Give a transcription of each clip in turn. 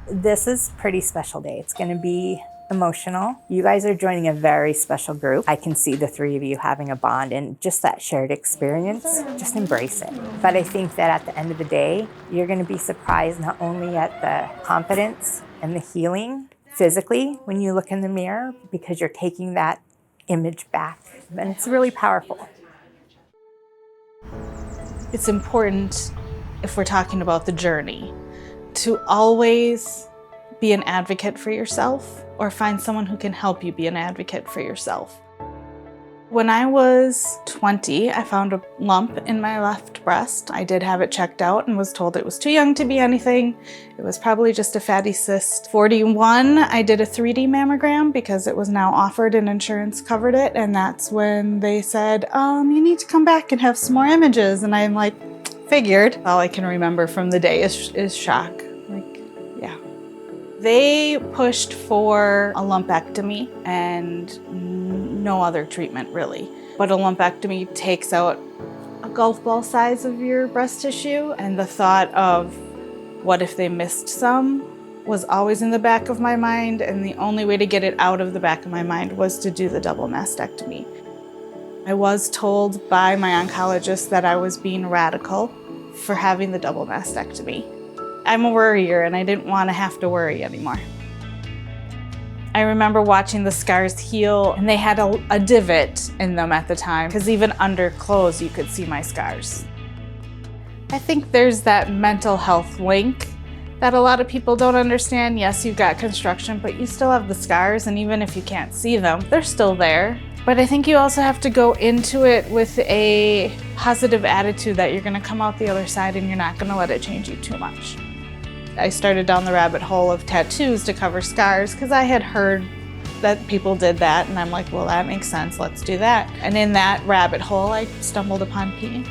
This is a pretty special day. It's going to be emotional. You guys are joining a very special group. I can see the three of you having a bond and just that shared experience. Just embrace it. But I think that at the end of the day, you're going to be surprised not only at the confidence and the healing physically when you look in the mirror, because you're taking that image back. And it's really powerful. It's important, if we're talking about the journey, to always be an advocate for yourself or find someone who can help you be an advocate for yourself. When I was 20, I found a lump in my left breast. I did have it checked out and was told it was too young to be anything. It was probably just a fatty cyst. 41, I did a 3D mammogram because it was now offered and insurance covered it. And that's when they said, you need to come back and have some more images. And I'm like, figured. All I can remember from the day is shock. Like, yeah. They pushed for a lumpectomy and no other treatment really. But a lumpectomy takes out a golf ball size of your breast tissue, and the thought of what if they missed some was always in the back of my mind, and the only way to get it out of the back of my mind was to do the double mastectomy. I was told by my oncologist that I was being radical for having the double mastectomy. I'm a worrier and I didn't want to have to worry anymore. I remember watching the scars heal, and they had a divot in them at the time, because even under clothes you could see my scars. I think there's that mental health link that a lot of people don't understand. Yes, you've got construction, but you still have the scars, and even if you can't see them, they're still there. But I think you also have to go into it with a positive attitude that you're gonna come out the other side and you're not gonna let it change you too much. I started down the rabbit hole of tattoos to cover scars because I had heard that people did that, and I'm like, well, that makes sense, let's do that. And in that rabbit hole, I stumbled upon P.ink.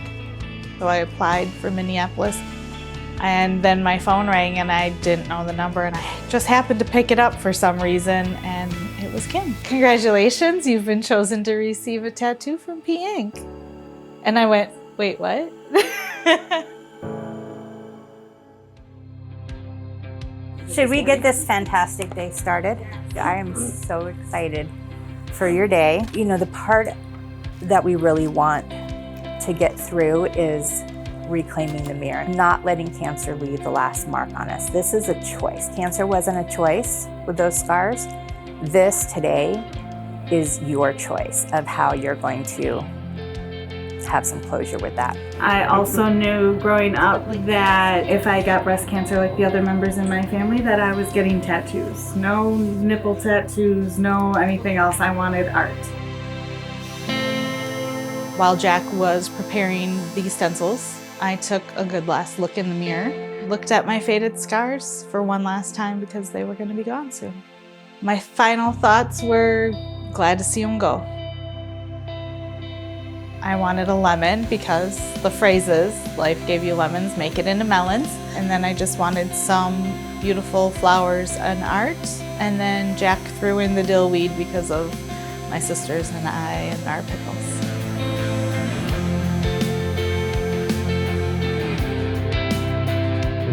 So I applied for Minneapolis, and then my phone rang and I didn't know the number, and I just happened to pick it up for some reason, and it was Kim. Congratulations, you've been chosen to receive a tattoo from P.ink. And I went, wait, what? Should we get this fantastic day started? I am so excited for your day. You know, the part that we really want to get through is reclaiming the mirror, not letting cancer leave the last mark on us. This is a choice. Cancer wasn't a choice with those scars. This today is your choice of how you're going to have some closure with that. I also knew growing up that if I got breast cancer like the other members in my family, that I was getting tattoos. No nipple tattoos, no anything else. I wanted art. While Jack was preparing these stencils, I took a good last look in the mirror, looked at my faded scars for one last time because they were going to be gone soon. My final thoughts were glad to see them go. I wanted a lemon because the phrase is, life gave you lemons, make it into melons. And then I just wanted some beautiful flowers and art. And then Jack threw in the dill weed because of my sisters and I and our pickles.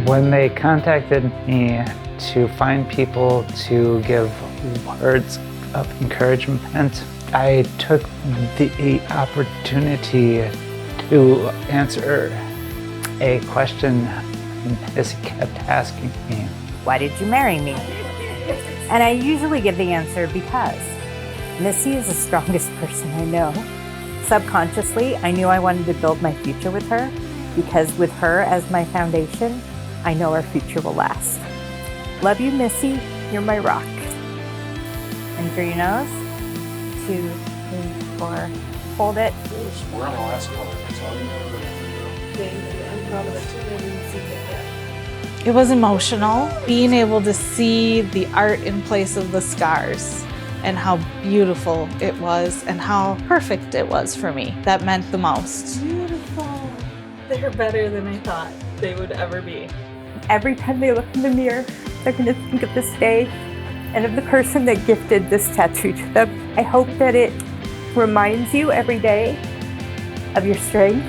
When they contacted me to find people to give words of encouragement, I took the opportunity to answer a question Missy kept asking me. Why did you marry me? And I usually give the answer because Missy is the strongest person I know. Subconsciously, I knew I wanted to build my future with her, because with her as my foundation, I know our future will last. Love you, Missy. You're my rock. And through your nose. 2, 3, 4. Hold it. We're on the last color. It was emotional, being able to see the art in place of the scars and how beautiful it was and how perfect it was for me. That meant the most. Beautiful. They're better than I thought they would ever be. Every time they look in the mirror, they're going to think of this day and of the person that gifted this tattoo to them. I hope that it reminds you every day of your strength.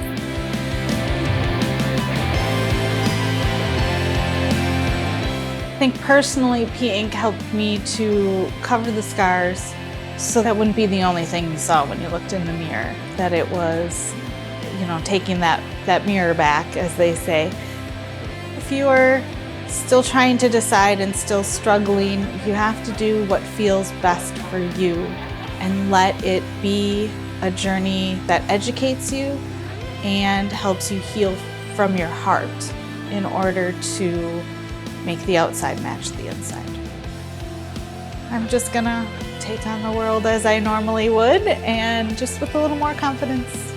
I think personally, P.ink helped me to cover the scars so that wouldn't be the only thing you saw when you looked in the mirror. That it was, you know, taking that mirror back, as they say. If you are still trying to decide and still struggling, you have to do what feels best for you and let it be a journey that educates you and helps you heal from your heart in order to make the outside match the inside. I'm just gonna take on the world as I normally would, and just with a little more confidence.